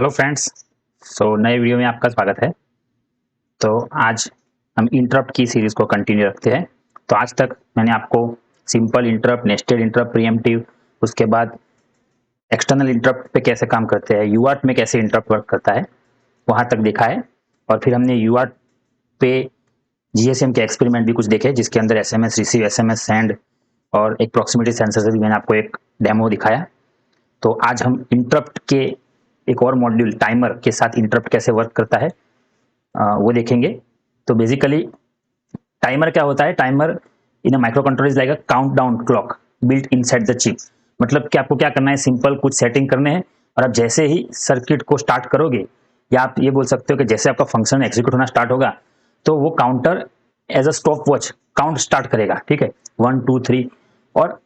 Hello friends. नए video में आपका स्वागत है। तो आज हम इंटरप्ट की सीरीज़ को कंटिन्यू रखते हैं। तो आज तक मैंने आपको simple interrupt, nested interrupt, pre-emptive, उसके बाद एक्सटर्नल इंटरप्ट पे कैसे काम करते हैं, यूआर्ट में कैसे इंटरप्ट वर्क करता है, वहाँ तक देखा है। और फिर हमने यूआर्ट पे जीएसएम के एक्सपेरिमेंट भी कुछ देखे, जिसके अंदर एसएमएस रिसीव, एसएमएस सेंड और एक प्रॉक्सिमिटी सेंसर से भी मैंने आपको एक डेमो दिखाया। तो आज हम इंटरप्ट के एक और मॉड्यूल टाइमर के साथ इंटरप्ट कैसे वर्क करता है वो देखेंगे। तो बेसिकली टाइमर क्या होता है? Timer in a micro controller is like a countdown clock built inside the chip. मतलब कि आपको क्या करना है, सिंपल कुछ सेटिंग करने हैं और आप जैसे ही सर्किट को स्टार्ट करोगे, या आप ये बोल सकते हो कि जैसे आपका फंक्शन एग्जीक्यूट होना स्टार्ट होगा, तो वो counter as a stop watch count start करेगा। ठीक है, 1 2 3 और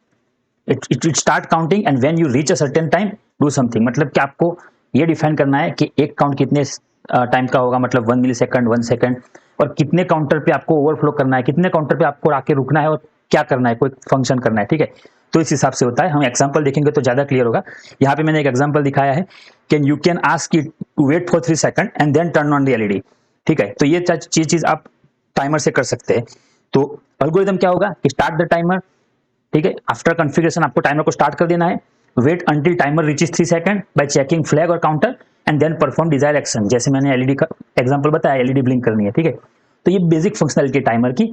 it start counting and when you reach a certain time do something. मतलब कि आपको ये डिफाइन करना है कि एक काउंट कितने टाइम का होगा, मतलब 1 मिली सेकंड, 1 सेकंड, और कितने काउंटर पे आपको ओवरफ्लो करना है, कितने काउंटर पे आपको आके रुकना है और क्या करना है, कोई फंक्शन करना है। ठीक है, तो इस हिसाब से होता है। हम एग्जांपल देखेंगे तो ज्यादा क्लियर होगा। यहाँ पे मैंने एक एग्जांपल दिखाया है, can you can ask it to wait for 3 second and then turn on the LED. ठीक है, तो ये चीज आप टाइमर से कर सकते हैं। तो एल्गोरिथम क्या होगा कि स्टार्ट द टाइमर। ठीक है, आफ्टर कॉन्फ़िगरेशन आपको टाइमर को स्टार्ट कर देना है। Wait until timer reaches 3 second by checking flag और counter and then perform desire action. जैसे मैंने एलईडी का एग्जांपल बताया, एलईडी ब्लिंक करनी है। ठीक है, तो ये बेसिक फंक्शनलिटी टाइमर की।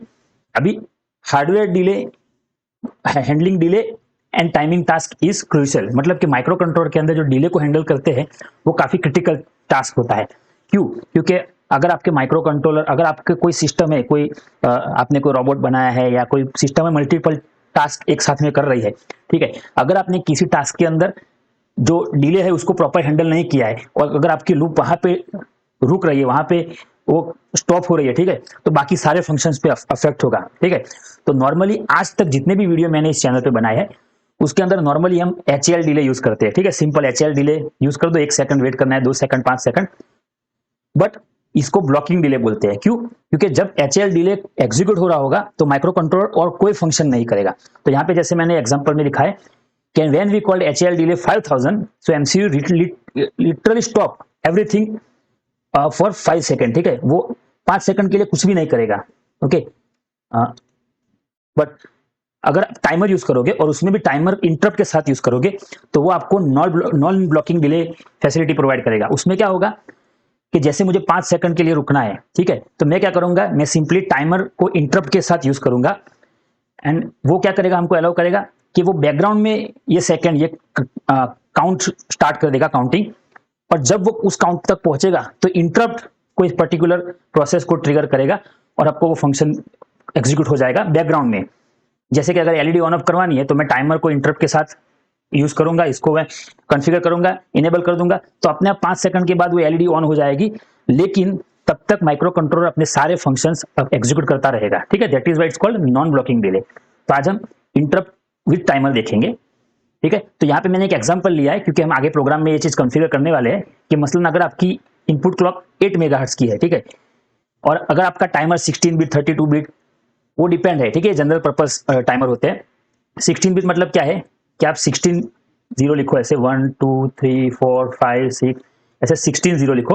अभी hardware delay, handling delay and timing task is crucial. मतलब कि माइक्रो कंट्रोलर के अंदर जो डिले को हैंडल करते हैं वो काफी क्रिटिकल टास्क होता है। क्यों? क्योंकि अगर आपके माइक्रो कंट्रोलर, अगर आपके कोई सिस्टम है, कोई आपने कोई रोबोट बनाया है या कोई सिस्टम है, मल्टीपल टास्क एक साथ में कर रही है। ठीक है, अगर आपने किसी टास्क के अंदर जो डिले है उसको प्रॉपर हैंडल नहीं किया है और अगर आपकी लूप वहां पे रुक रही है, वहां पे वो स्टॉप हो रही है, ठीक है, तो बाकी सारे फंक्शंस पे अफेक्ट होगा। ठीक है, तो नॉर्मली आज तक जितने भी वीडियो मैंने इस चैनल पे बनाए हैं उसके अंदर नॉर्मली हम एचएल डिले यूज करते हैं। ठीक है, सिंपल एचएल डिले यूज कर दो, 1 सेकंड वेट करना है, 2 सेकंड, 5 सेकंड, बट इसको ब्लॉकिंग डिले बोलते हैं। क्यों? क्योंकि जब एचएल डिले एग्जीक्यूट हो रहा होगा तो माइक्रो कंट्रोलर और कोई फंक्शन नहीं करेगा। तो यहाँ पे जैसे मैंने एग्जांपल में लिखा है, can when we called HL delay 5000 so MCU literally stop everything for 5 second. ठीक है, वो 5 सेकंड के लिए कुछ भी नहीं करेगा। ओके, बट अगर आप टाइमर यूज करोगे और उसमें भी टाइमर इंटरप्ट के साथ यूज करोगे तो वो आपको non blocking delay facility provide करेगा। उसमें क्या होगा कि जैसे मुझे 5 सेकंड के लिए रुकना है, ठीक है, तो मैं क्या करूंगा, मैं सिंपली टाइमर को इंटरप्ट के साथ यूज करूंगा एंड वो क्या करेगा, हमको अलाउ करेगा कि वो बैकग्राउंड में ये सेकंड, ये काउंट स्टार्ट कर देगा, काउंटिंग। और जब वो उस काउंट तक पहुंचेगा तो इंटरप्ट कोई पर्टिकुलर प्रोसेस को ट्रिगर करेगा और आपको वो फंक्शन एग्जीक्यूट हो जाएगा बैकग्राउंड में। जैसे कि अगर एलईडी ऑन ऑफ करवानी है तो मैं टाइमर को इंटरप्ट के साथ यूज करूंगा, इसको मैं कॉन्फ़िगर करूंगा, इनेबल कर दूंगा, तो अपने आप 5 सेकंड के बाद वो एलईडी ऑन हो जाएगी। लेकिन तब तक माइक्रो कंट्रोलर अपने सारे फंक्शंस एग्जीक्यूट करता रहेगा। ठीक है, that is why it's called non blocking delay. तो आज हम इंटरप्ट विद टाइमर देखेंगे। ठीक है, तो यहाँ पे मैंने एक एग्जांपल लिया है क्योंकि हम आगे प्रोग्राम में ये चीज कॉन्फ़िगर करने वाले हैं कि मसलन अगर आपकी इनपुट क्लॉक 8 मेगाहर्ट्ज की है, ठीक है, और अगर आपका टाइमर 16 बिट, 32 बिट, वो डिपेंड है। ठीक है, जनरल पर्पस टाइमर होते हैं। 16 बिट मतलब क्या है कि आप 16 जीरो लिखो, ऐसे 1 2 3 4 5 6, ऐसे 16 जीरो लिखो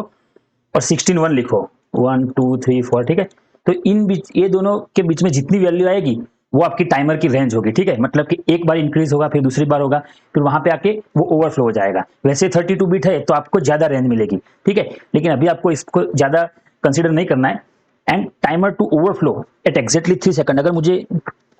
और 16 1 लिखो, 1 2 3 4। ठीक है, तो इन बीच, ये दोनों के बीच में जितनी वैल्यू आएगी वो आपकी टाइमर की रेंज होगी। ठीक है, मतलब कि एक बार इंक्रीज होगा, फिर दूसरी बार होगा, फिर वहां पे आके वो ओवरफ्लो हो जाएगा। वैसे 32 बिट है तो आपको ज्यादा रेंज मिलेगी। ठीक है, लेकिन अभी आपको इसको ज्यादा कंसिडर नहीं करना है। And timer to overflow at exactly 3 second, अगर मुझे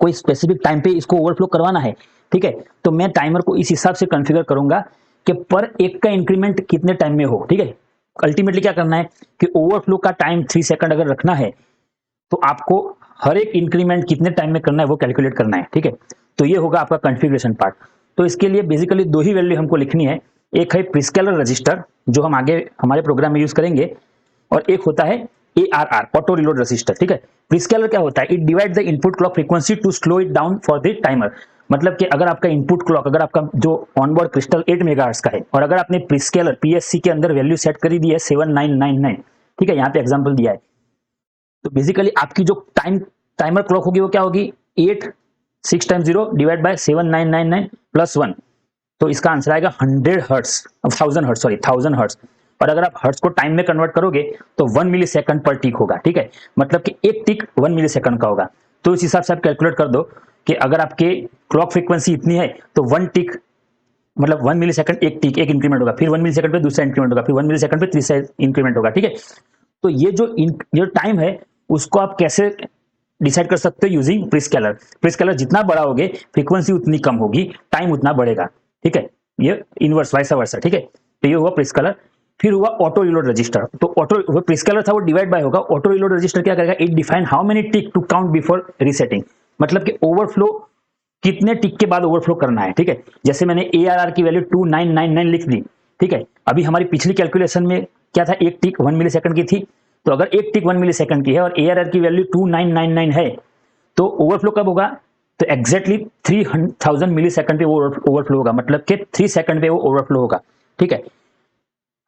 कोई स्पेसिफिक टाइम पे इसको ओवरफ्लो करवाना है, ठीक है, तो मैं टाइमर को इस हिसाब से कॉन्फ़िगर करूंगा कि पर एक का इंक्रीमेंट कितने टाइम में हो। ठीक है, अल्टीमेटली क्या करना है कि ओवरफ्लो का टाइम 3 सेकंड अगर रखना है तो आपको हर एक इंक्रीमेंट कितने टाइम में करना है वो कैलकुलेट करना है। ठीक है, तो ये होगा आपका कॉन्फ़िगरेशन पार्ट। तो इसके लिए बेसिकली दो ही वैल्यू हमको लिखनी है, एक है प्रीस्केलर रजिस्टर जो हम आगे हमारे प्रोग्राम में यूज करेंगे, और एक होता है ARR, ऑटो रिलोड रजिस्टर। ठीक है, प्रीस्केलर क्या होता है, it divide the input clock frequency to slow it down for the timer. मतलब कि अगर आपका इनपुट क्लॉक, अगर आपका जो ऑनबोर्ड क्रिस्टल 8 मेगाहर्ट्ज का है और अगर आपने प्रीस्केलर PSC के अंदर वैल्यू सेट करी दी है 7999, ठीक है, यहाँ पे एग्जांपल दिया है, तो बेसिकली आपकी जो टाइमर क्लॉक होगी वो क्या होगी, 8 6 टाइम्स 0 डिवाइड बाय 7999 प्लस 1। तो इसका आंसर आएगा 100 हर्ट्स, 1000 हर्ट्स, सॉरी 1000 हर्ट्स। और अगर आप हर्ट्ज को टाइम में कन्वर्ट करोगे तो 1 मिली सेकंड पर टिक होगा, ठीक है, मतलब कि एक टिक 1 मिली सेकंड का होगा। तो इस हिसाब से आप कैलकुलेट कर दो कि अगर आपके क्लॉक फ्रीक्वेंसी इतनी है तो 1 टिक मतलब 1 मिली सेकंड एक टिक एक इंक्रीमेंट होगा, फिर 1 मिली सेकंड पे दूसरा इंक्रीमेंट होगा, फिर 1 मिली सेकंड पे तीसरा इंक्रीमेंट होगा, ठीक है। तो ये जो टाइम है उसको आप कैसे डिसाइड कर सकते हो, यूजिंग प्रीस्केलर। प्रीस्केलर जितना बड़ा होगे फ्रीक्वेंसी उतनी कम होगी, टाइम उतना बढ़ेगा, ठीक है, ये इनवर्स वाइस वर्सा, ठीक है। तो ये हुआ प्रीस्केलर। फिर हुआ ऑटो रीलोड रजिस्टर। तो ऑटो वो प्रीस्केलर था वो डिवाइड बाय होगा, ऑटो रीलोड रजिस्टर क्या करेगा, it define how many tick two count before resetting, मतलब कि ओवरफ्लो कितने टिक के बाद ओवरफ्लो करना है, ठीक है। जैसे मैंने ARR की वैल्यू 2999 लिख दी, ठीक है। अभी हमारी पिछली कैलकुलेशन में क्या था, एक टिक 1 मिली सेकंड की थी, तो अगर एक टिक 1 मिली सेकंड की है और ARR की वैल्यू 2999 है तो ओवरफ्लो कब होगा, तो एग्जैक्टली 3000 मिली सेकंड पे वो ओवरफ्लो होगा, मतलब कि 3 सेकंड पे वो ओवरफ्लो होगा, ठीक है।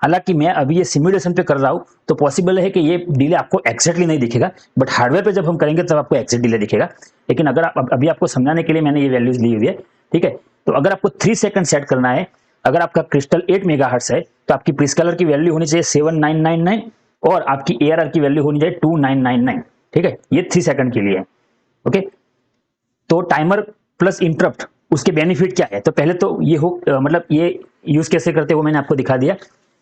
हालांकि मैं अभी ये सिमुलेशन पे कर रहा हूं तो पॉसिबल है कि ये डिले आपको एक्जैक्टली नहीं दिखेगा, बट हार्डवेयर पे जब हम करेंगे तब आपको एक्जैक्ट डिले दिखेगा। लेकिन अगर आप अभी आपको समझाने के लिए मैंने ये वैल्यूज ली हुई है, ठीक है। तो अगर आपको 3 सेकंड सेट करना है, अगर आपका क्रिस्टल 8 मेगाहर्ट्ज है तो आपकी प्रीस्केलर की वैल्यू होनी चाहिए 7999 और आपकी ARR की वैल्यू होनी चाहिए 2999, ठीक है। ये 3 सेकंड के लिए है, ओके। तो टाइमर प्लस इंटरप्ट उसके बेनिफिट क्या है, तो पहले तो ये हो मतलब ये यूज कैसे करते हो मैंने आपको दिखा दिया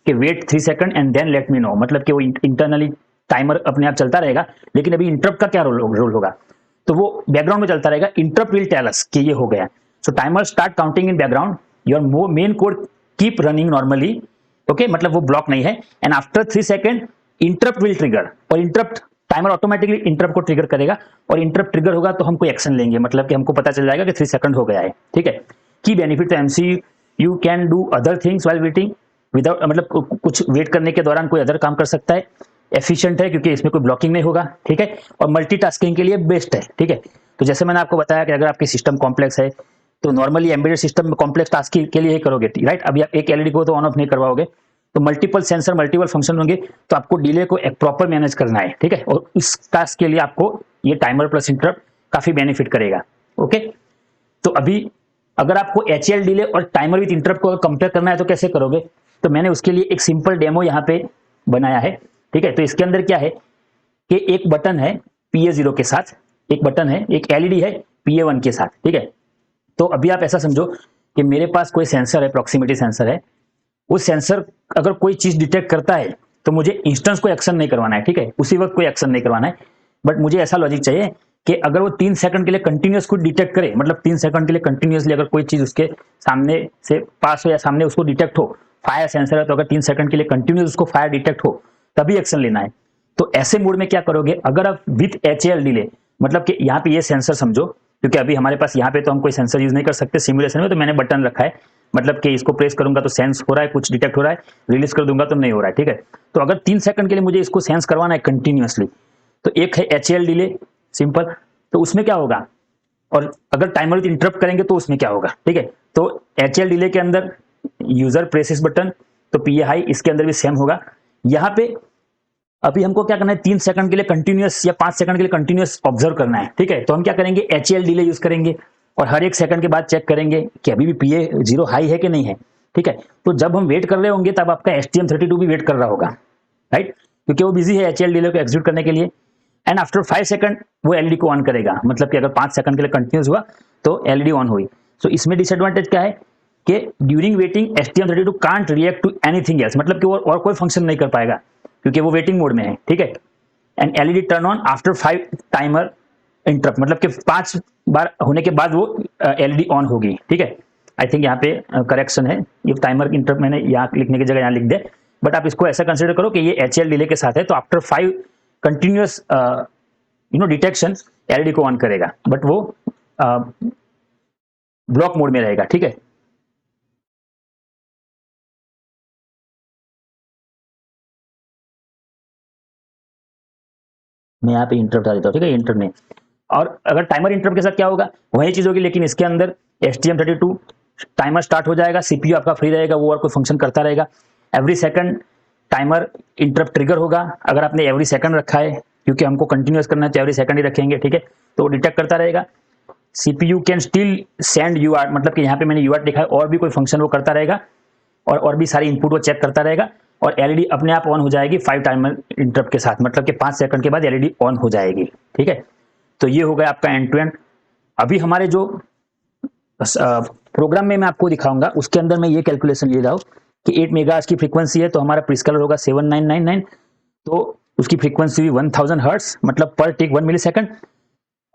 कि wait 3 second and then let me know, मतलब कि वो इंटरनली टाइमर अपने आप चलता रहेगा। लेकिन अभी इंटरप्ट का क्या रोल होगा, तो वो बैकग्राउंड में चलता रहेगा, इंटरप्ट विल टेल अस कि ये हो गया। So timer start counting in background, your main code keep running normally, okay, मतलब वो ब्लॉक नहीं है, and after 3 second interrupt will trigger, और इंटरप्ट टाइमर ऑटोमेटिकली इंटरप्ट को ट्रिगर करेगा, और इंटरप्ट ट्रिगर होगा तो हम कोई एक्शन लेंगे, मतलब कि हमको पता चल जाएगा कि 3 सेकंड हो गया है, ठीक है। की benefit MCU, you can do other things while waiting without, मतलब कुछ वेट करने के दौरान कोई अदर काम कर सकता है, एफिशिएंट है क्योंकि इसमें कोई ब्लॉकिंग नहीं होगा, ठीक है, और मल्टीटास्किंग के लिए बेस्ट है, ठीक है। तो जैसे मैंने आपको बताया कि अगर आपकी सिस्टम कॉम्प्लेक्स है तो नॉर्मली एम्बेडेड सिस्टम में कॉम्प्लेक्स टास्क के लिए ही करोगे, राइट। अभी आप एक एलईडी को तो ऑन ऑफ नहीं करवाओगे, तो मल्टीपल सेंसर मल्टीपल फंक्शन होंगे, तो आपको डिले को एक प्रॉपर मैनेज करना है, ठीक है। और इस टास्क के लिए आपको ये टाइमर प्लस इंटरप्ट काफी बेनिफिट करेगा, ओके। तो अभी अगर आपको HL डिले और टाइमर विद इंटरप्ट को कंपेयर करना है तो कैसे करोगे, तो मैंने उसके लिए एक सिंपल डेमो यहाँ पे बनाया है, ठीक है। तो इसके अंदर क्या है कि एक बटन है PA0 के साथ, एक बटन है, एक LED है PA1 के साथ, ठीक है। तो अभी आप ऐसा समझो कि मेरे पास कोई सेंसर है, प्रॉक्सिमिटी सेंसर है, उस सेंसर अगर कोई चीज डिटेक्ट करता है तो मुझे इंस्टेंस कोई एक्शन नहीं करवाना है, ठीक है, उसी वक्त कोई एक्शन नहीं करवाना है, बट मुझे ऐसा लॉजिक चाहिए कि अगर वो 3 सेकंड के लिए कंटिन्यूस कुछ डिटेक्ट करे, मतलब 3 सेकंड के लिए कंटिन्यूसली अगर कोई चीज उसके सामने से पास हो या सामने उसको डिटेक्ट हो, फायर सेंसर है तो अगर 3 सेकंड के लिए कंटिन्यूस उसको फायर डिटेक्ट हो तभी एक्शन लेना है। तो ऐसे मोड में क्या करोगे, अगर आप विथ HL डिले, मतलब कि यहाँ पे ये सेंसर समझो, क्योंकि अभी हमारे पास यहाँ पे तो हम कोई सेंसर यूज नहीं कर सकते सिमुलेशन में, तो मैंने बटन रखा है, मतलब कि इसको प्रेस करूंगा तो सेंस हो रहा है, कुछ डिटेक्ट हो रहा है, रिलीज कर दूंगा तो नहीं हो रहा है, ठीक है। तो अगर 3 सेकंड के लिए मुझे इसको सेंस करवाना है कंटिन्यूअसली, तो एक है HL डिले सिंपल, तो उसमें क्या होगा, और अगर टाइमर इंटरप्ट करेंगे तो उसमें क्या होगा, ठीक है। तो HL डिले के अंदर यूजर प्रेसेस बटन, तो PA हाई इसके अंदर भी सेम होगा। यहाँ पे अभी हमको क्या करना है, 3 सेकंड के लिए कंटिन्यूअस या 5 सेकंड के लिए कंटिन्यूअस ऑब्जर्व करना है, ठीक है। तो हम क्या करेंगे, HL डिले यूज करेंगे और हर 1 सेकंड के बाद चेक करेंगे कि अभी भी PA0 हाई है कि नहीं है, ठीक है। तो जब हम वेट कर रहे होंगे तब आपका STM32 भी वेट कर रहा होगा, राइट, क्योंकि वो बिजी है HL डिले को एग्जीक्यूट करने के लिए। एंड आफ्टर 5 सेकंड वो LED को ऑन करेगा, मतलब कि अगर 5 सेकंड के लिए कंटिन्यूस हुआ तो LED ऑन हुई। सो इसमें डिसएडवांटेज क्या है कि during waiting STM32 can't react to anything else, मतलब कि वो और कोई फंक्शन नहीं कर पाएगा क्योंकि वो वेटिंग मोड में है, ठीक है। And LED turn on after 5 timer interrupt, मतलब कि 5 बार होने के बाद वो LED ऑन होगी, ठीक है। आई थिंक यहाँ पे करेक्शन है, ये टाइमर इंटरप्ट मैंने यहाँ लिखने की जगह यहाँ लिख दे, बट आप इसको ऐसा कंसिडर करो कि ये HL डिले के साथ है, तो आफ्टर 5 कंटिन्यूअस डिटेक्शन LED को ऑन करेगा, बट वो ब्लॉक मोड में रहेगा, ठीक है। मैं यहाँ पे इंटरप्ट आ देता हूँ, ठीक है, इंटरप्ट में। और अगर टाइमर इंटरप्ट के साथ क्या होगा, वही चीज होगी, लेकिन इसके अंदर STM32 टाइमर स्टार्ट हो जाएगा, CPU आपका फ्री रहेगा, वो और कोई फंक्शन करता रहेगा। Every second timer interrupt trigger होगा, अगर आपने एवरी सेकंड रखा है, क्योंकि हमको कंटिन्यूअस करना है तो एवरी सेकंड ही रखेंगे, ठीक है, तो डिटेक्ट करता रहेगा। CPU can still send UART, मतलब कि यहाँ पे मैंने UART लिखा है, और भी कोई फंक्शन वो करता रहेगा, और भी सारी इनपुट वो चेक करता रहेगा। और एलईडी अपने आप ऑन हो जाएगी 5 टाइमर इंटरप्ट के साथ, मतलब कि 5 सेकंड के बाद एलईडी ऑन हो जाएगी। ठीक है, तो ये हो गया आपका एंड टू एंड। अभी हमारे जो प्रोग्राम में मैं आपको दिखाऊंगा उसके अंदर मैं ये कैलकुलेशन ले रहा हूँ कि 8 मेगाहर्ट्ज की फ्रीक्वेंसी है, तो हमारा प्रिस्कलर होगा 7999, तो उसकी फ्रीक्वेंसी भी 1000 हर्ट्ज, मतलब पर टिक 1 मिली सेकंड।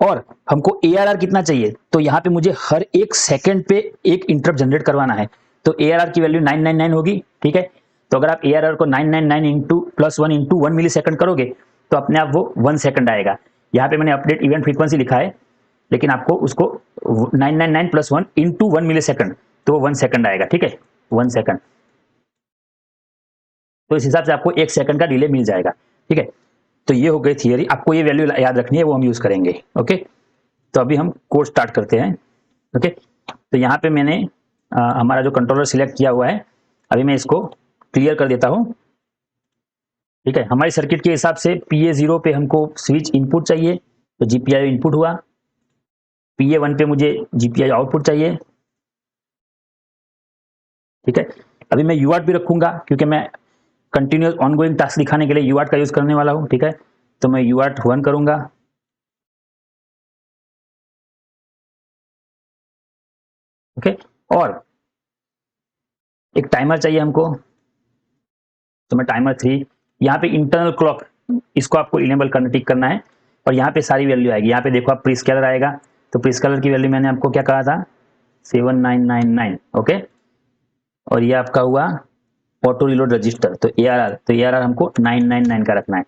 और हमको एआरआर कितना चाहिए, तो यहाँ पे मुझे हर एक सेकंड पे एक इंटरप्ट जनरेट करवाना है, तो एआरआर की वैल्यू 999 होगी। ठीक है, तो अगर आप एआरआर को 999 इंटू प्लस 1 इंटू 1 मिली सेकंड करोगे तो अपने आप वो 1 सेकंड आएगा। यहाँ पे मैंने अपडेट इवेंट फ्रीक्वेंसी लिखा है, लेकिन आपको उसको 999 प्लस 1 इंटू 1 मिली सेकंड, तो वो 1 सेकंड आएगा। ठीक है, 1 सेकंड, तो इस हिसाब से आपको 1 सेकंड का डिले मिल जाएगा। ठीक है, तो ये हो गई थियरी, आपको ये वैल्यू याद रखनी है, वो हम यूज करेंगे। ओके, तो अभी हम कोड स्टार्ट करते हैं। ओके, तो यहाँ पे मैंने हमारा जो कंट्रोलर सिलेक्ट किया हुआ है, अभी मैं इसको क्लियर कर देता हूँ। ठीक है, हमारी सर्किट के हिसाब से PA0 पे हमको स्विच इनपुट चाहिए, तो GPIO इनपुट हुआ। PA1 पे मुझे GPIO आउटपुट चाहिए। ठीक है, अभी मैं UART भी रखूंगा क्योंकि मैं कंटिन्यूस ऑनगोइंग टास्क दिखाने के लिए UART का यूज करने वाला हूँ। ठीक है, तो मैं UART 1 करूंगा। ओके, और एक टाइमर चाहिए हमको, तो मैं टाइमर 3, यहाँ पे इंटरनल क्लॉक, इसको आपको इनेबल करना, टिक करना है, और यहाँ पे सारी वैल्यू आएगी। यहाँ पे देखो आप प्रीस्केलर आएगा, तो प्रीस्केलर की वैल्यू मैंने आपको क्या कहा था, 7999। ओके, और ये आपका हुआ ऑटो रिलोड रजिस्टर, तो ARR, तो ARR हमको 999 का रखना है।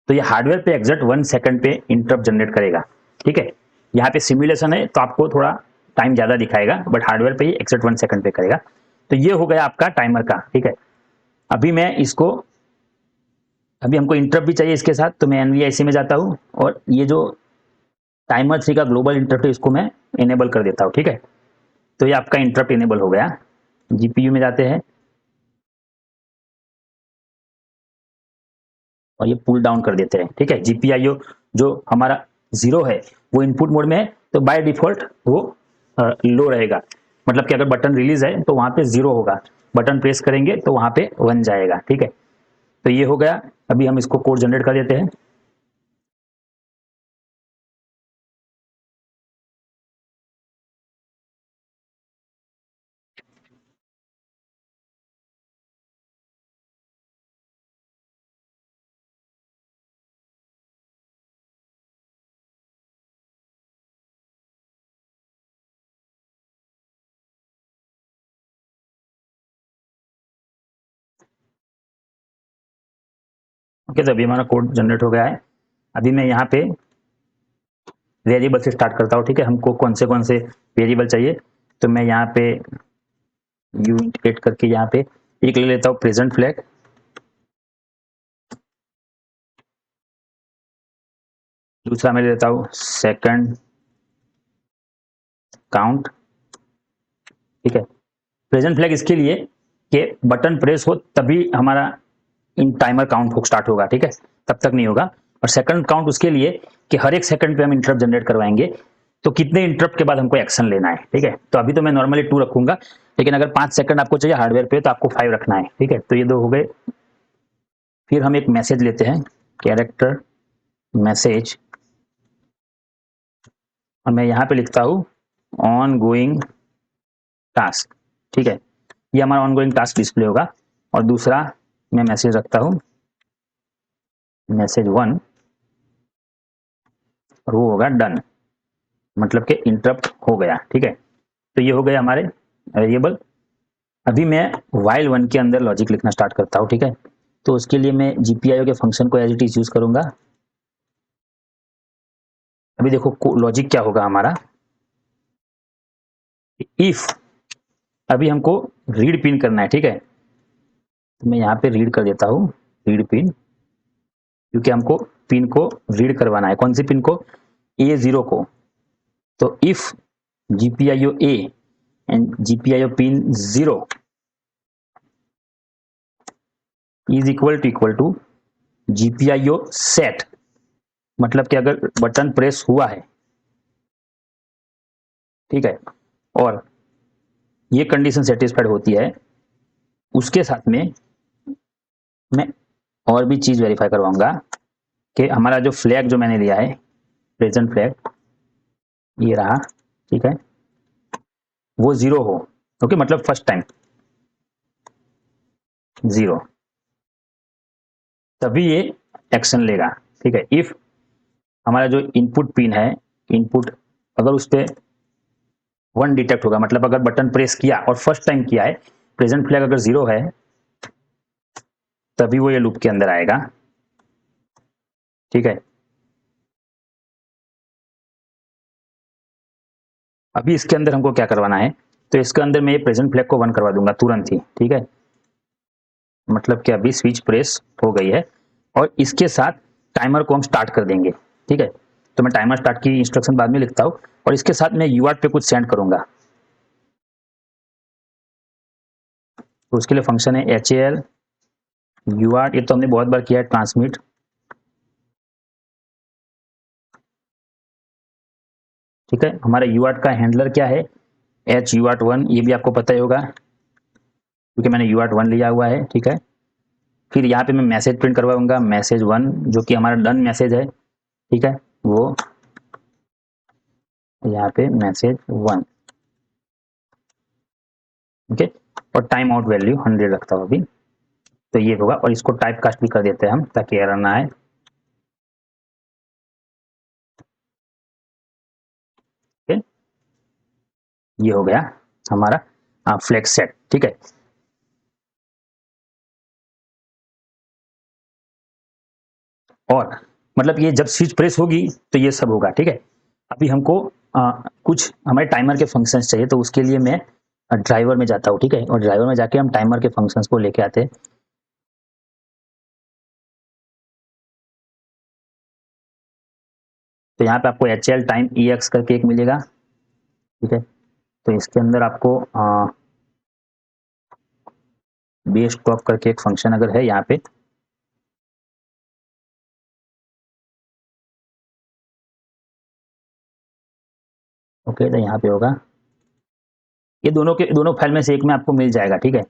तो ये हार्डवेयर पे एग्जैक्ट 1 सेकंड पे इंटरप्ट जनरेट करेगा। ठीक है, यहाँ पे सिमुलेशन है तो आपको थोड़ा टाइम ज्यादा दिखाएगा, बट हार्डवेयर पे ये एग्जैक्ट 1 सेकंड पे करेगा। तो ये हो गया आपका टाइमर का। ठीक है, अभी मैं इसको, अभी हमको इंटरप्ट भी चाहिए इसके साथ, तो मैं NVIC में जाता हूँ और ये जो टाइमर 3 का ग्लोबल इंटरप्ट है इसको मैं इनेबल कर देता हूँ। ठीक है, तो ये आपका इंटरप्ट इनेबल हो गया। GPU में जाते हैं और ये पुल डाउन कर देते हैं। ठीक है, GPIO जो हमारा 0 है वो इनपुट मोड में है, तो बाय डिफॉल्ट वो लो रहेगा, मतलब कि अगर बटन रिलीज है तो वहां पे 0 होगा, बटन प्रेस करेंगे तो वहां पे 1 जाएगा। ठीक है, तो ये हो गया। अभी हम इसको कोड जनरेट कर देते हैं। ओके, तो अभी हमारा कोड जनरेट हो गया है। अभी मैं यहाँ पे वेरिएबल से स्टार्ट करता हूँ। ठीक है, हमको कौन से वेरिएबल चाहिए, तो मैं यहाँ पे यू इंडिकेट करके यहाँ पे एक ले लेता हूँ प्रेजेंट फ्लैग, दूसरा मैं ले लेता हूँ सेकंड काउंट। ठीक है, प्रेजेंट फ्लैग इसके लिए कि बटन प्रेस हो तभी हमारा इन टाइमर काउंट हो स्टार्ट होगा। ठीक है, तब तक नहीं होगा। और सेकंड काउंट उसके लिए कि हर एक सेकंड पे हम इंटरप्ट जनरेट करवाएंगे, तो कितने इंटरप्ट के बाद हमको एक्शन लेना है। ठीक है, तो अभी तो मैं नॉर्मली 2 रखूंगा, लेकिन अगर 5 सेकंड आपको चाहिए हार्डवेयर पे तो आपको 5 रखना है। ठीक है, तो ये 2 हो गए। फिर हम एक मैसेज लेते हैं, कैरेक्टर मैसेज, और मैं यहाँ पे लिखता हूँ ऑन गोइंग टास्क। ठीक है, ये हमारा ऑन गोइंग टास्क डिस्प्ले होगा। और दूसरा मैं मैसेज रखता हूँ मैसेज 1, और वो होगा डन, मतलब कि इंटरप्ट हो गया। ठीक है, तो ये हो गए हमारे वेरिएबल। अभी मैं while 1 के अंदर लॉजिक लिखना स्टार्ट करता हूँ। ठीक है, तो उसके लिए मैं GPIO के फंक्शन को एज इट इज यूज करूंगा। अभी देखो लॉजिक क्या होगा हमारा, इफ, अभी हमको रीड पिन करना है। ठीक है, तो मैं यहाँ पे रीड कर देता हूँ, रीड पिन, क्योंकि हमको पिन को रीड करवाना है। कौन सी पिन को, A0 को। तो if GPIO A and GPIO pin 0 is equal to GPIO set, मतलब कि अगर बटन प्रेस हुआ है, ठीक है, और ये कंडीशन सेटिस्फाइड होती है, उसके साथ में मैं और भी चीज वेरीफाई करवाऊंगा कि हमारा जो फ्लैग जो मैंने लिया है, प्रेजेंट फ्लैग ये रहा, ठीक है, वो 0 हो। ओके, मतलब फर्स्ट टाइम 0, तभी ये एक्शन लेगा। ठीक है, इफ हमारा जो इनपुट पिन है, इनपुट अगर उस पर 1 डिटेक्ट होगा, मतलब अगर बटन प्रेस किया और फर्स्ट टाइम किया है, प्रेजेंट फ्लैग अगर 0 है, तभी वो ये लूप के अंदर आएगा। ठीक है, अभी इसके अंदर हमको क्या करवाना है, तो इसके अंदर मैं ये प्रेजेंट फ्लैग को 1 करवा दूंगा तुरंत ही। ठीक है, मतलब कि अभी स्विच प्रेस हो गई है और इसके साथ टाइमर को हम स्टार्ट कर देंगे। ठीक है, तो मैं टाइमर स्टार्ट की इंस्ट्रक्शन बाद में लिखता हूँ और इसके साथ मैं यूआरट पे कुछ सेंड करूंगा। तो उसके लिए फंक्शन है HAL यूआरट, ये तो हमने बहुत बार किया है, ट्रांसमिट। ठीक है, हमारा यूआरट का हैंडलर क्या है, HUART1, ये भी आपको पता ही होगा क्योंकि मैंने UART1 लिया हुआ है। ठीक है, फिर यहाँ पे मैं मैसेज प्रिंट करवाऊंगा, मैसेज 1, जो कि हमारा डन मैसेज है। ठीक है, वो यहाँ पे मैसेज 1। ओके, और टाइम आउट वैल्यू 100 रखता हूँ अभी। तो ये होगा, और इसको टाइप कास्ट भी कर देते हैं हम ताकि एरर ना आए। ओके, ये हो गया हमारा फ्लैग सेट। ठीक है, और मतलब ये जब स्विच प्रेस होगी तो ये सब होगा। ठीक है, अभी हमको कुछ हमारे टाइमर के फंक्शंस चाहिए, तो उसके लिए मैं ड्राइवर में जाता हूँ। ठीक है, और ड्राइवर में जाके हम टाइमर के फंक्शंस को लेके आते हैं। तो यहाँ पे आपको HL टाइम EX करके एक मिलेगा। ठीक है, तो इसके अंदर आपको बेस टॉप करके एक फंक्शन अगर है यहाँ पे, ओके, तो यहाँ पे होगा, ये दोनों के दोनों फाइल में से एक में आपको मिल जाएगा। ठीक है,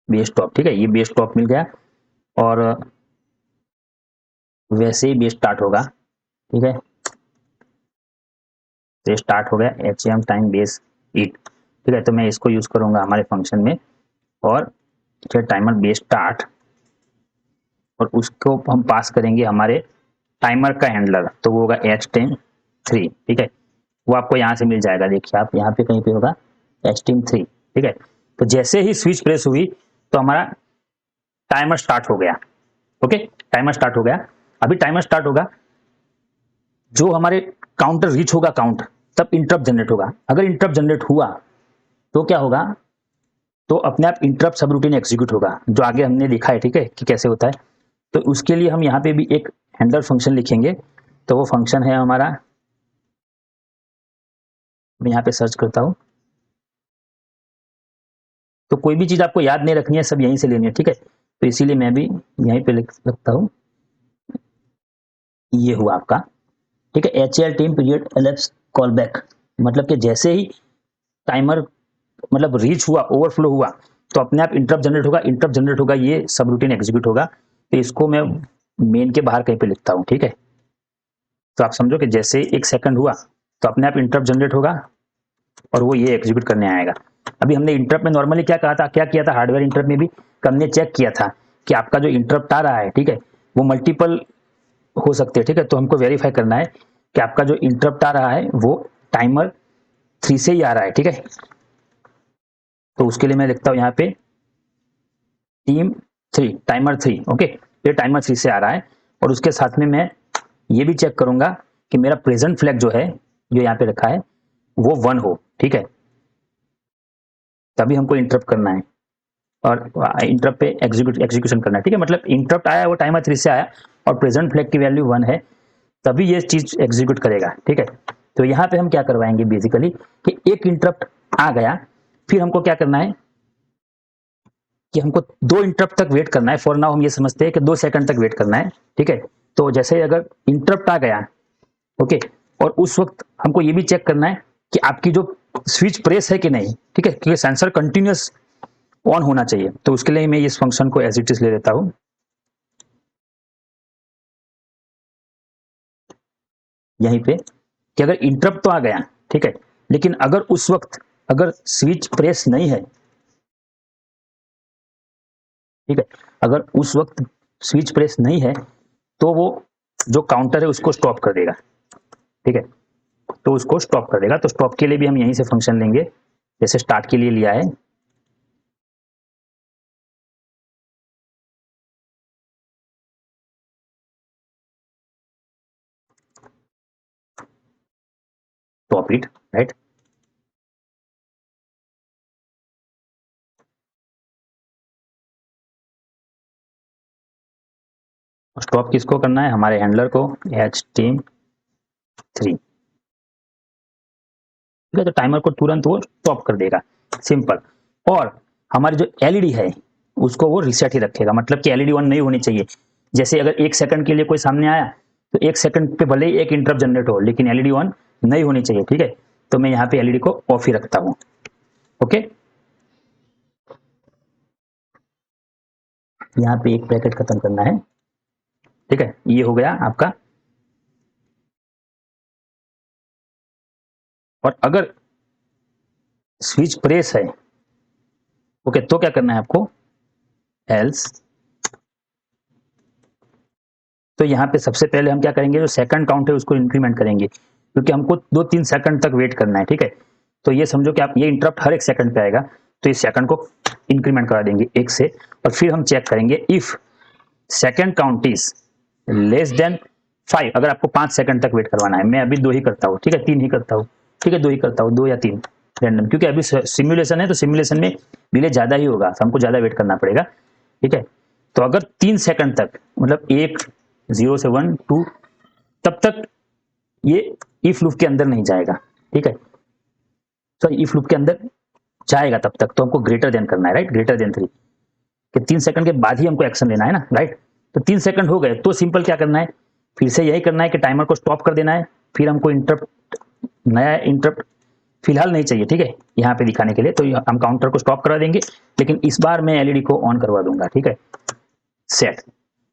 बेस टॉप। ठीक है, ये बेस टॉप मिल गया, और वैसे ही बेस स्टार्ट होगा। ठीक है, तो स्टार्ट हो गया HM टाइम बेस इट। ठीक है, तो मैं इसको यूज करूंगा हमारे फंक्शन में, और फिर टाइमर बेस स्टार्ट, और उसको हम पास करेंगे हमारे टाइमर का हैंडलर, तो वो होगा HTIM3। ठीक है, वो आपको यहाँ से मिल जाएगा, देखिए आप यहाँ पे कहीं पे होगा HTIM3। ठीक है, तो जैसे ही स्विच प्रेस हुई तो हमारा टाइमर स्टार्ट हो गया। ओके, टाइमर स्टार्ट हो गया। अभी टाइमर स्टार्ट होगा, जो हमारे काउंटर रीच होगा काउंट, तब इंटरप्ट जनरेट होगा। अगर इंटरप्ट जनरेट हुआ तो क्या होगा, तो अपने आप इंटरप्ट सब रूटीन एग्जीक्यूट होगा, जो आगे हमने लिखा है। ठीक है, कि कैसे होता है। तो उसके लिए हम यहाँ पे भी एक हैंडलर फंक्शन लिखेंगे। तो वो फंक्शन है हमारा, मैं यहाँ पे सर्च करता हूँ, तो कोई भी चीज आपको याद नहीं रखनी है, सब यहीं से लेनी है। ठीक है, तो इसीलिए मैं भी यहीं पे लिख सकता हूँ, ये हुआ आपका। ठीक है, HL TIM period elapsed call back, मतलब कि जैसे ही टाइमर मतलब रीच हुआ, ओवरफ्लो हुआ, तो अपने आप इंटरप्ट जनरेट होगा। इंटरप्ट जनरेट होगा, ये सब रूटीन एग्जीक्यूट होगा। तो इसको मैं मेन के बाहर कहीं पे लिखता हूँ। ठीक है, तो आप समझो कि जैसे 1 सेकंड हुआ तो अपने आप इंटरप्ट जनरेट होगा और वो ये एग्जीक्यूट करने आएगा। अभी हमने इंटरप्ट में नॉर्मली क्या कहा था, क्या किया था, हार्डवेयर इंटरप्ट में भी हमने चेक किया था कि आपका जो इंटरप्ट आ रहा है, ठीक है, वो मल्टीपल हो सकते हैं। ठीक है, तो हमको वेरीफाई करना है कि आपका जो इंटरप्ट आ रहा है वो टाइमर 3 से ही आ रहा है। ठीक है, तो उसके लिए मैं लिखता हूँ यहाँ पे टाइमर 3। ओके, ये टाइमर 3 से आ रहा है, और उसके साथ में मैं ये भी चेक करूंगा कि मेरा प्रेजेंट फ्लैग जो है, जो यहाँ पे रखा है, वो 1 हो। ठीक है, तभी हमको इंटरप्ट करना है, और इंटरप्ट पे एग्जीक्यूशन करना है। ठीक है, मतलब इंटरप्ट आया वो टाइमर 3 से आया, और प्रेजेंट फ्लैग की वैल्यू 1 है, तभी ये चीज एग्जीक्यूट करेगा। ठीक है, तो यहाँ पे हम क्या करवाएंगे बेसिकली, कि एक इंटरप्ट आ गया, फिर हमको क्या करना है कि हमको 2 इंटरप्ट तक वेट करना है। फॉर नाउ हम ये समझते हैं कि 2 सेकंड तक वेट करना है। ठीक है, तो जैसे अगर इंटरप्ट आ गया, ओके, और उस वक्त हमको ये भी चेक करना है कि आपकी जो स्विच प्रेस है कि नहीं, ठीक है, क्योंकि सेंसर कंटिन्यूस ऑन होना चाहिए। तो उसके लिए मैं इस फंक्शन को एज इट इज ले लेता हूं यहीं पे, कि अगर इंटरप्ट तो आ गया, ठीक है, लेकिन अगर उस वक्त अगर स्विच प्रेस नहीं है, ठीक है, अगर उस वक्त स्विच प्रेस नहीं है तो वो जो काउंटर है उसको स्टॉप कर देगा, ठीक है, तो उसको स्टॉप कर देगा। तो स्टॉप के लिए भी हम यहीं से फंक्शन लेंगे, जैसे स्टार्ट के लिए लिया है, स्टॉप इट, राइट। स्टॉप किसको करना है, हमारे हैंडलर को, एच टीम 3, ठीक है, तो टाइमर को तुरंत वो स्टॉप कर देगा, सिंपल। और हमारी जो एलईडी है उसको वो रिसेट ही रखेगा, मतलब कि एलईडी ऑन नहीं होनी चाहिए। जैसे अगर 1 सेकंड के लिए कोई सामने आया तो 1 सेकंड पे भले ही एक इंटरप्ट जनरेट हो, लेकिन एलईडी ऑन नहीं होनी चाहिए, ठीक है। तो मैं यहाँ पे एलईडी को ऑफ ही रखता हूँ, ओके। यहाँ पे एक पैकेट खत्म करना है, ठीक है, ये हो गया आपका। और अगर स्विच प्रेस है, ओके, तो क्या करना है आपको, एल्स। तो यहाँ पे सबसे पहले हम क्या करेंगे, जो सेकंड काउंट है उसको इंक्रीमेंट करेंगे, क्योंकि हमको 2-3 सेकंड तक वेट करना है, ठीक है। तो ये समझो कि आप ये इंटरप्ट हर 1 सेकंड पे आएगा, तो इस सेकंड को इंक्रीमेंट करा देंगे 1 से, और फिर हम चेक करेंगे if second count is less than 5। अगर आपको 5 सेकंड तक वेट करवाना है, मैं अभी 2 ही करता हूँ, ठीक है, 3 ही करता हूँ, ठीक है, 2 ही करता हूँ, 2 या 3 रैंडम, क्योंकि अभी सिमुलेशन है, तो सिमुलेशन में डिले ज्यादा ही होगा, तो हमको ज्यादा वेट करना पड़ेगा, ठीक है। तो अगर 3 सेकंड तक, मतलब 1, 0 से 1, 2, तब तक ये इफ लूप के अंदर नहीं जाएगा, ठीक है। तो इफ लूप के अंदर जाएगा तब तक तो हमको ग्रेटर देन करना है, राइट, ग्रेटर देन 3, कि 3 सेकंड के बाद ही हमको एक्शन लेना है ना, राइट। तो 3 सेकंड हो गए तो सिंपल क्या करना है, फिर से यही करना है कि टाइमर को स्टॉप कर देना है, फिर हमको इंटरप्ट, नया इंटरप्ट फिलहाल नहीं चाहिए, ठीक है, यहाँ पे दिखाने के लिए, तो हम काउंटर को स्टॉप करा देंगे, लेकिन इस बार मैं एलईडी को ऑन करवा दूंगा, ठीक है, सेट।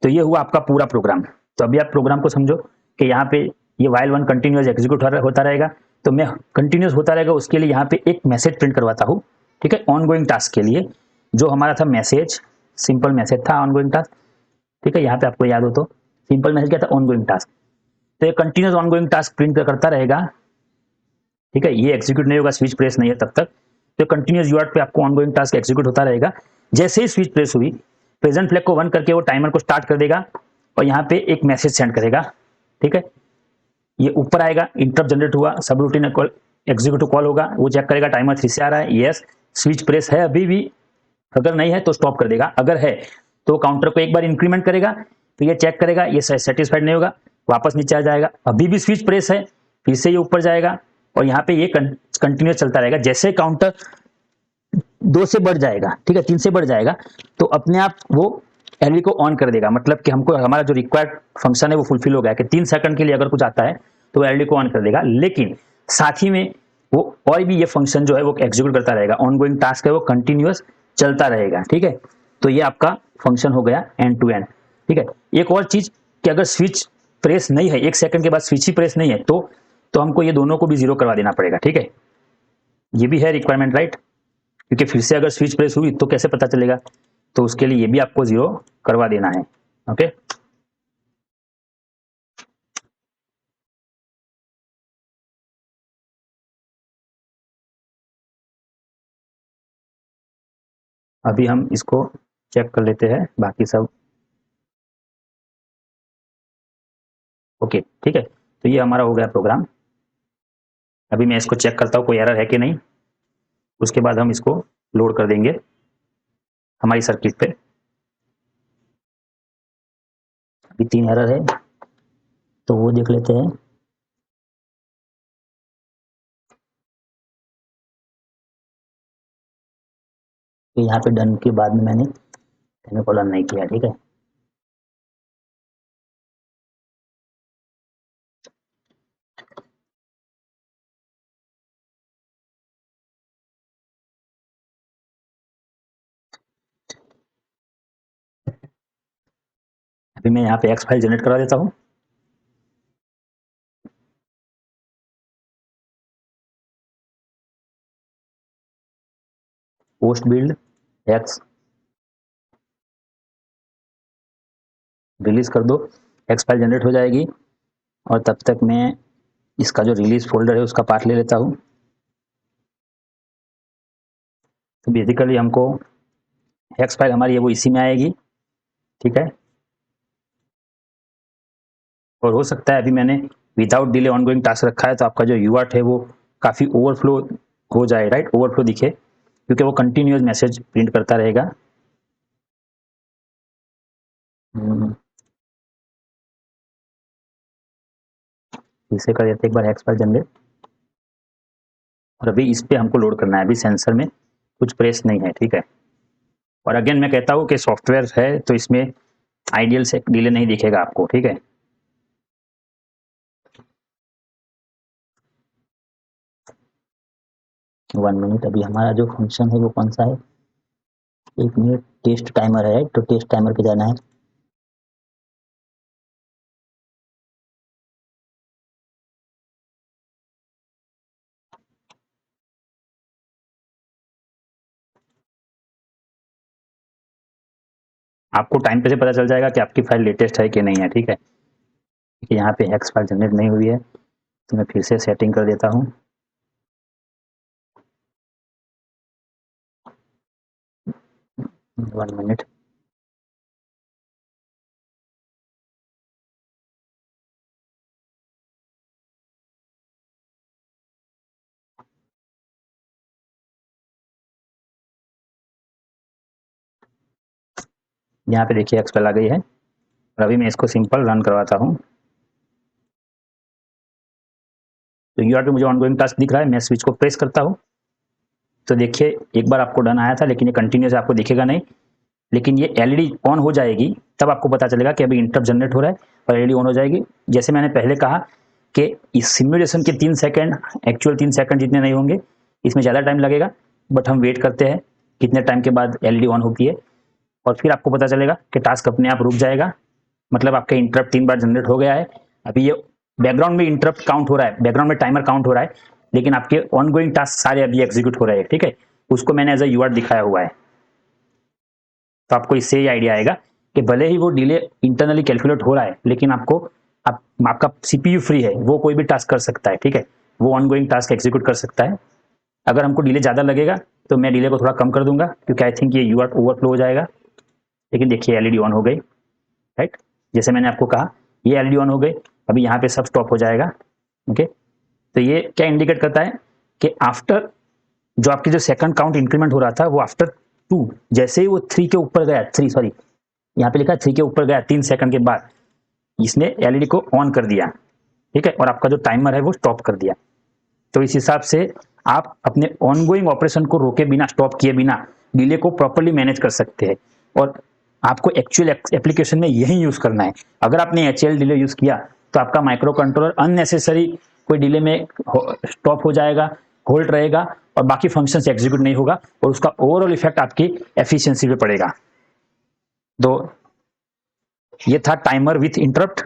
तो ये हुआ आपका पूरा प्रोग्राम। तो अभी आप प्रोग्राम को समझो कि यहाँ पे ये वाइल वन कंटिन्यूस एग्जीक्यूट होता रहेगा, तो मैं कंटिन्यूस होता रहेगा उसके लिए यहाँ पे एक मैसेज प्रिंट करवाता हूँ, ठीक है, ऑन गोइंग टास्क के लिए। जो हमारा था मैसेज, सिंपल मैसेज था ऑन गोइंग टास्क, ठीक है, यहाँ पे आपको याद हो तो सिंपल मैसेज क्या था, ऑन गोइंग टास्क। तो ये continuous on going task print करता रहेगा, ठीक है, ये एग्जीक्यूट नहीं होगा, स्विच प्रेस नहीं है तब तक। तो कंटिन्यूस यूआरट पे आपको ऑनगोइंग टास्क एग्जीक्यूट होता रहेगा। जैसे ही स्विच प्रेस हुई, प्रेजेंट फ्लैग को 1 करके वो टाइमर को स्टार्ट कर देगा, और यहाँ पे एक मैसेज सेंड करेगा, ठीक है। ये ऊपर आएगा, इंटरप्ट जनरेट हुआ, सब रूटीन एग्जीक्यूटिव कॉल होगा, वो चेक करेगा टाइमर 3 से आ रहा है, यस स्विच प्रेस है अभी भी, अगर नहीं है तो स्टॉप कर देगा, अगर है तो काउंटर को एक बार इंक्रीमेंट करेगा, तो ये चेक करेगा, ये सेटिस्फाइड नहीं होगा, वापस नीचे आ जाएगा, अभी भी स्विच प्रेस है, फिर से ये ऊपर जाएगा, और यहाँ पे ये कंटिन्यूस चलता रहेगा। जैसे काउंटर 2 से बढ़ जाएगा, ठीक है, 3 से बढ़ जाएगा, तो अपने आप वो एलईडी को ऑन कर देगा, मतलब कि हमको हमारा जो रिक्वायर्ड फंक्शन है वो फुलफिल हो गया, कि 3 सेकंड के लिए अगर कुछ आता है तो एलईडी को ऑन कर देगा, लेकिन साथ ही में वो और भी ये फंक्शन जो है वो एग्जीक्यूट करता रहेगा, ऑनगोइंग टास्क है वो कंटिन्यूस चलता रहेगा, ठीक है। तो ये आपका फंक्शन हो गया एंड टू एंड, ठीक है। एक और चीज कि अगर स्विच प्रेस नहीं है, 1 सेकंड के बाद स्विच ही प्रेस नहीं है, तो हमको ये दोनों को भी 0 करवा देना पड़ेगा, ठीक है। ये भी है रिक्वायरमेंट, राइट, क्योंकि फिर से अगर स्विच प्रेस हुई तो कैसे पता चलेगा, तो उसके लिए ये भी आपको 0 करवा देना है, ओके। अभी हम इसको चेक कर लेते हैं बाकी सब, ओके, ठीक है। तो ये हमारा हो गया प्रोग्राम। अभी मैं इसको चेक करता हूँ कोई एरर है कि नहीं, उसके बाद हम इसको लोड कर देंगे हमारी सर्किट पे। अभी 3 एरर है, तो वो देख लेते हैं। तो यहाँ पे डन के बाद में मैंने सेमीकोलन नहीं किया, ठीक है। अभी मैं यहाँ पे एक्स फाइल जनरेट करा देता हूँ। पोस्ट बिल्ड एक्स, रिलीज कर दो, एक्स फाइल जनरेट हो जाएगी। और तब तक मैं इसका जो रिलीज फोल्डर है उसका पाथ ले लेता हूँ। तो बेसिकली हमको एक्स फाइल हमारी है वो इसी में आएगी, ठीक है। और हो सकता है अभी मैंने विदाउट डिले ऑनगोइंग टास्क रखा है तो आपका जो यूआर्ट है वो काफ़ी ओवरफ्लो हो जाए, राइट, ओवरफ्लो दिखे, क्योंकि वो कंटिन्यूस मैसेज प्रिंट करता रहेगा। इसे कर देते एक बार एक्स फाइल जनरेट। और अभी इस पे हमको लोड करना है, अभी सेंसर में कुछ प्रेस नहीं है, ठीक है। और अगेन मैं कहता हूँ कि सॉफ्टवेयर है तो इसमें आइडियल से डिले नहीं दिखेगा आपको, ठीक है। वन मिनट, अभी हमारा जो फंक्शन है वो कौन सा है, एक मिनट, टेस्ट टाइमर है तो टेस्ट टाइमर पे जाना है। आपको टाइम पे से पता चल जाएगा कि आपकी फाइल लेटेस्ट है कि नहीं है, ठीक है। यहाँ पे हेक्स फाइल जनरेट नहीं हुई है तो मैं फिर से सेटिंग कर देता हूँ। वन मिनट, यहाँ पे देखिए एक्स फाइल आ गई है। और अभी मैं इसको सिंपल रन करवाता हूँ। तो यूआर पे मुझे ऑनगोइंग टास्क दिख रहा है, मैं स्विच को प्रेस करता हूँ तो देखिए एक बार आपको डन आया था, लेकिन ये कंटिन्यूस आपको दिखेगा नहीं। लेकिन ये एलईडी ऑन हो जाएगी तब आपको पता चलेगा कि अभी इंटरप्ट जनरेट हो रहा है और एलईडी ऑन हो जाएगी। जैसे मैंने पहले कहा कि इस सिमुलेशन के 3 सेकंड एक्चुअल 3 सेकंड जितने नहीं होंगे, इसमें ज़्यादा टाइम लगेगा, बट हम वेट करते हैं कितने टाइम के बाद एलईडी ऑन होती है। और फिर आपको पता चलेगा कि टास्क अपने आप रुक जाएगा, मतलब आपका इंटरप्ट 3 बार जनरेट हो गया है। अभी ये बैकग्राउंड में इंटरप्ट काउंट हो रहा है, बैकग्राउंड में टाइमर काउंट हो रहा है, लेकिन आपके ऑनगोइंग टास्क सारे अभी एग्जीक्यूट हो रहे हैं, ठीक है। उसको मैंने एज अ यूआर दिखाया हुआ है। तो आपको इससे ही आइडिया आएगा कि भले ही वो डिले इंटरनली कैलकुलेट हो रहा है, लेकिन आपका सीपीयू फ्री है, वो कोई भी टास्क कर सकता है, ठीक है। वो ऑनगोइंग टास्क एग्जीक्यूट कर सकता है। अगर हमको डिले ज़्यादा लगेगा तो मैं डिले को थोड़ा कम कर दूंगा, क्योंकि आई थिंक ये यूआर ओवरफ्लो हो जाएगा। लेकिन देखिए एलईडी ऑन हो गई, राइट, जैसे मैंने आपको कहा ये एलईडी ऑन हो गई। अभी यहाँ पे सब स्टॉप हो जाएगा, ओके। तो ये क्या इंडिकेट करता है कि आफ्टर जो आपकी जो सेकंड काउंट इंक्रीमेंट हो रहा था वो आफ्टर 2, जैसे ही वो 3 के ऊपर गया, 3 सॉरी, यहाँ पे लिखा है 3 के ऊपर गया 3 सेकंड के बाद इसने एलईडी को ऑन कर दिया, ठीक है। और आपका जो टाइमर है वो स्टॉप कर दिया। तो इस हिसाब से आप अपने ऑनगोइंग ऑपरेशन को रोके बिना, स्टॉप किए बिना डिले को प्रॉपर्ली मैनेज कर सकते हैं। और आपको एक्चुअल एप्लीकेशन में यही यूज करना है। अगर आपने एचएल डिले यूज किया तो आपका माइक्रो कंट्रोलर अननेसेसरी कोई डिले में स्टॉप हो जाएगा, होल्ड रहेगा और बाकी फंक्शन एग्जीक्यूट नहीं होगा और उसका ओवरऑल इफेक्ट आपकी एफिशिएंसी पे पड़ेगा। तो ये था टाइमर विथ इंटरप्ट।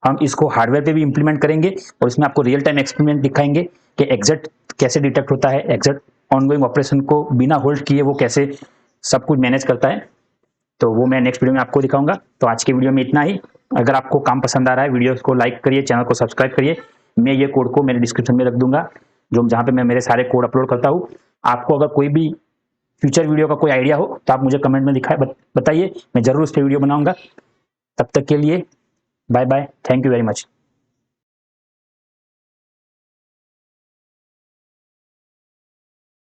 हम इसको हार्डवेयर पे भी इंप्लीमेंट करेंगे और इसमें आपको रियल टाइम एक्सपेरिमेंट दिखाएंगे कि एग्जैक्ट कैसे डिटेक्ट होता है, एग्जैक्ट ऑनगोइंग ऑपरेशन को बिना होल्ड किए वो कैसे सब कुछ मैनेज करता है। तो वो मैं नेक्स्ट वीडियो में आपको दिखाऊंगा। तो आज के वीडियो में इतना ही। अगर आपको काम पसंद आ रहा है, वीडियो को लाइक करिए, चैनल को सब्सक्राइब करिए। मैं ये कोड को मेरे डिस्क्रिप्शन में रख दूंगा, जो जहाँ पे मैं मेरे सारे कोड अपलोड करता हूँ। आपको अगर कोई भी फ्यूचर वीडियो का कोई आइडिया हो तो आप मुझे कमेंट में बताइए, मैं जरूर उस पर वीडियो बनाऊंगा। तब तक के लिए bye bye, thank you very much.